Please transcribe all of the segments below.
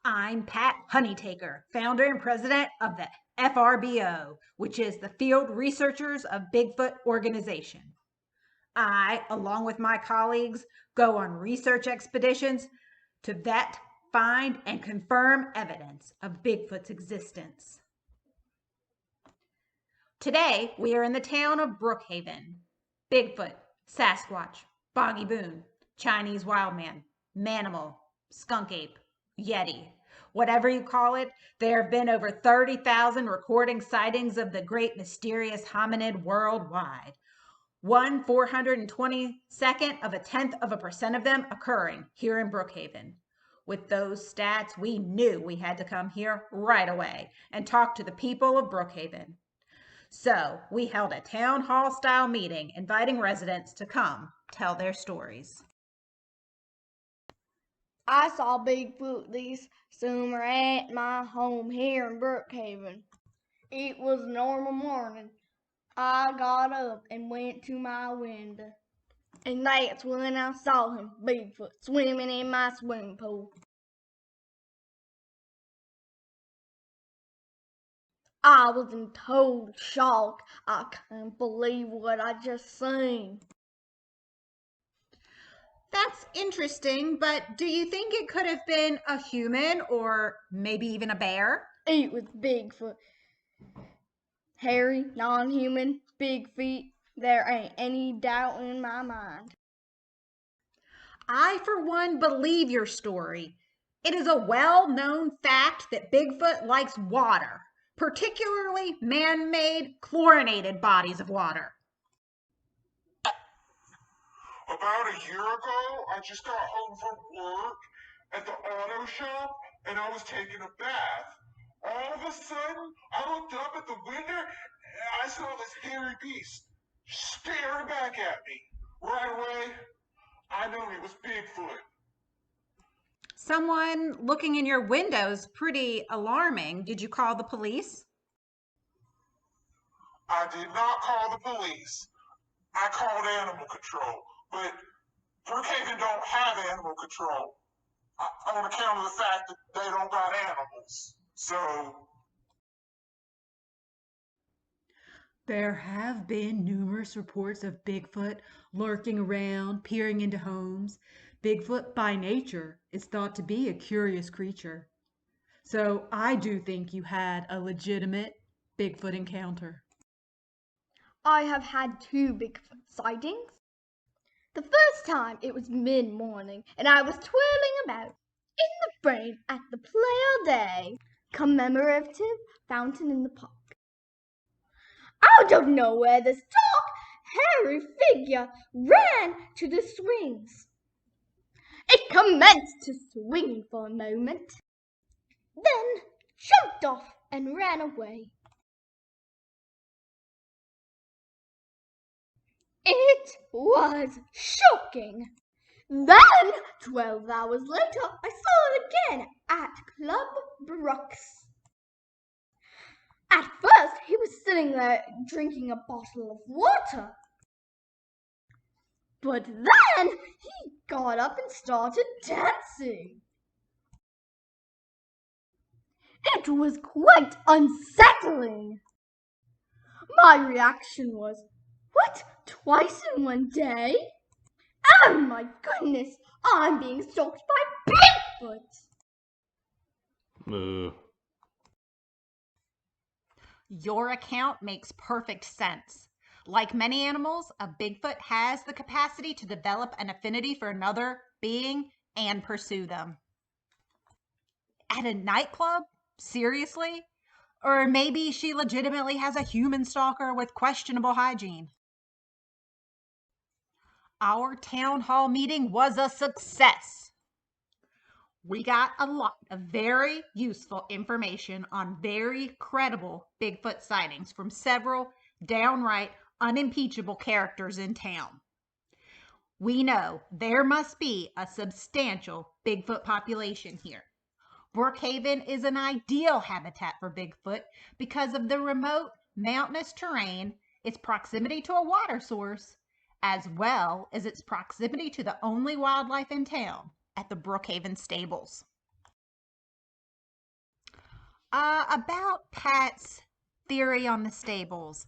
I'm Pat Honeytaker, founder and president of the FRBO, which is the Field Researchers of Bigfoot organization. I, along with my colleagues, go on research expeditions to vet, find, and confirm evidence of Bigfoot's existence. Today, we are in the town of Brookhaven. Bigfoot, Sasquatch, Boggy Boon, Chinese Wildman, Manimal, Skunk Ape, Yeti. Whatever you call it, there have been over 30,000 recording sightings of the great mysterious hominid worldwide. 1/422nd of a tenth of a percent of them occurring here in Brookhaven. With those stats, we knew we had to come here right away and talk to the people of Brookhaven. So we held a town hall style meeting inviting residents to come tell their stories. I saw Bigfoot this summer at my home here in Brookhaven. It was a normal morning. I got up and went to my window. And that's when I saw him, Bigfoot, swimming in my swimming pool. I was in total shock. I couldn't believe what I just seen. That's interesting, but do you think it could have been a human or maybe even a bear? It was Bigfoot. Hairy, non-human, big feet. There ain't any doubt in my mind. I, for one, believe your story. It is a well-known fact that Bigfoot likes water, particularly man-made chlorinated bodies of water. About a year ago, I just got home from work at the auto shop and I was taking a bath. All of a sudden, I looked up at the window and I saw this hairy beast staring back at me. Right away, I knew it was Bigfoot. Someone looking in your windows pretty alarming. Did you call the police? I did not call the police. I called animal control, but Brookhaven don't have animal control on account of the fact that they don't got animals. So There have been numerous reports of Bigfoot lurking around, peering into homes. Bigfoot, by nature, is thought to be a curious creature. So I do think you had a legitimate Bigfoot encounter. I have had 2 Bigfoot sightings. The first time it was mid-morning and I was twirling about in the rain at the PlayAllDay commemorative fountain in the park. Out of nowhere, this tall, hairy figure ran to the swings. It commenced to swing for a moment, then jumped off and ran away. It was shocking. Then, 12 hours later, I saw it again at Club Brooks. At first, he was sitting there drinking a bottle of water. But then, he got up and started dancing. It was quite unsettling. My reaction was, what? Twice in one day? Oh my goodness, I'm being stalked by Bigfoot. Your account makes perfect sense. Like many animals, a Bigfoot has the capacity to develop an affinity for another being and pursue them. At a nightclub? Seriously? Or maybe she legitimately has a human stalker with questionable hygiene. Our town hall meeting was a success. We got a lot of very useful information on very credible Bigfoot sightings from several downright unimpeachable characters in town. We know there must be a substantial Bigfoot population here. Brookhaven is an ideal habitat for Bigfoot because of the remote mountainous terrain, its proximity to a water source, as well as its proximity to the only wildlife in town at the Brookhaven stables. About Pat's theory on the stables.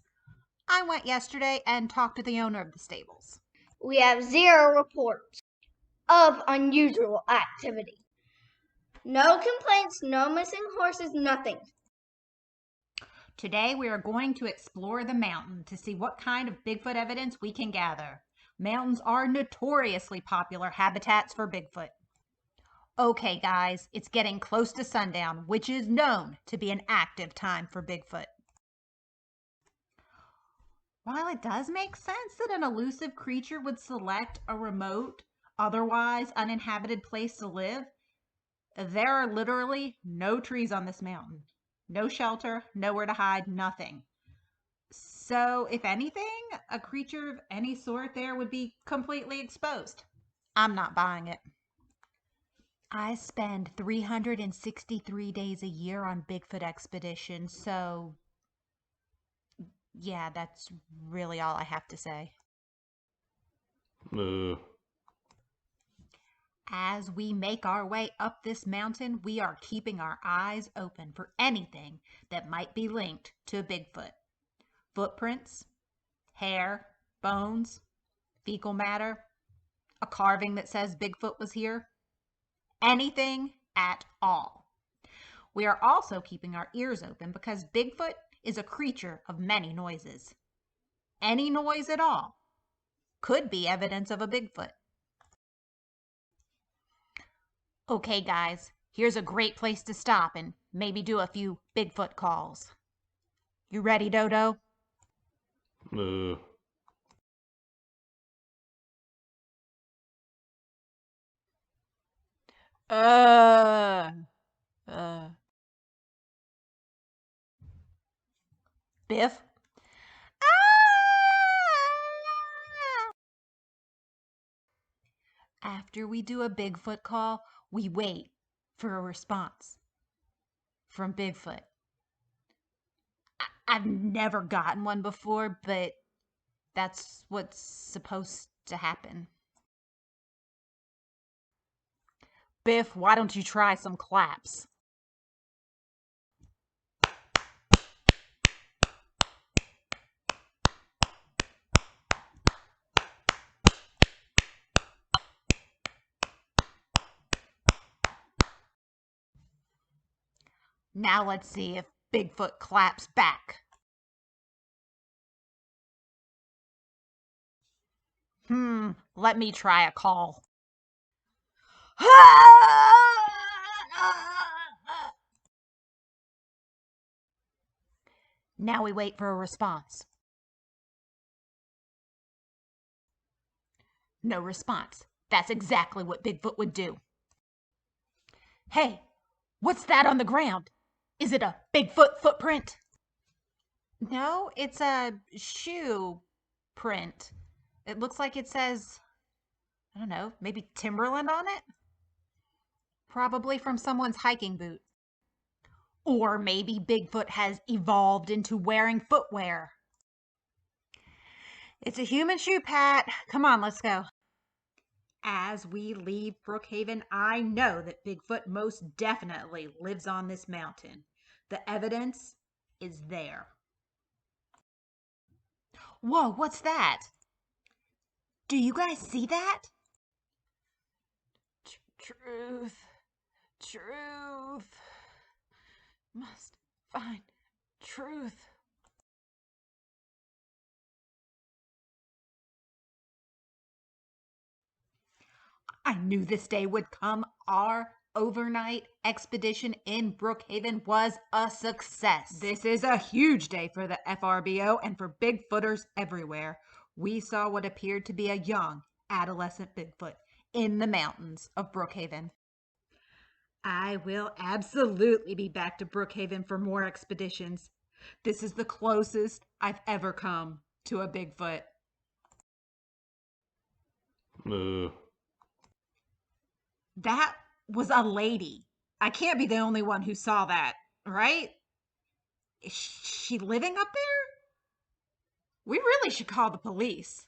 I went yesterday and talked to the owner of the stables. We have 0 reports of unusual activity. No complaints, no missing horses, nothing. Today we are going to explore the mountain to see what kind of Bigfoot evidence we can gather. Mountains are notoriously popular habitats for Bigfoot. Okay, guys, it's getting close to sundown, which is known to be an active time for Bigfoot. While it does make sense that an elusive creature would select a remote, otherwise uninhabited place to live, there are literally no trees on this mountain. No shelter, nowhere to hide, nothing. So, if anything, a creature of any sort there would be completely exposed. I'm not buying it. I spend 363 days a year on Bigfoot expeditions, so yeah, that's really all I have to say. As we make our way up this mountain, we are keeping our eyes open for anything that might be linked to Bigfoot. Footprints, hair, bones, fecal matter, a carving that says Bigfoot was here. Anything at all. We are also keeping our ears open because Bigfoot is a creature of many noises. Any noise at all could be evidence of a Bigfoot. Okay, guys, here's a great place to stop and maybe do a few Bigfoot calls. You ready, Dodo? Biff? After we do a Bigfoot call, we wait for a response from Bigfoot. I've never gotten one before, but that's what's supposed to happen. Biff, why don't you try some claps? Now let's see if Bigfoot claps back. Let me try a call. Now we wait for a response. No response. That's exactly what Bigfoot would do. Hey, what's that on the ground? Is it a Bigfoot footprint? No, it's a shoe print. It looks like it says, I don't know, maybe Timberland on it? Probably from someone's hiking boot. Or maybe Bigfoot has evolved into wearing footwear. It's a human shoe, Pat. Come on, let's go. As we leave Brookhaven, I know that Bigfoot most definitely lives on this mountain. The evidence is there. Whoa, what's that? Do you guys see that? Truth. Must find truth. I knew this day would come. Our overnight expedition in Brookhaven was a success. This is a huge day for the FRBO and for Bigfooters everywhere. We saw what appeared to be a young adolescent Bigfoot in the mountains of Brookhaven. I will absolutely be back to Brookhaven for more expeditions. This is the closest I've ever come to a Bigfoot. That was a lady. I can't be the only one who saw that, right? Is she living up there? We really should call the police.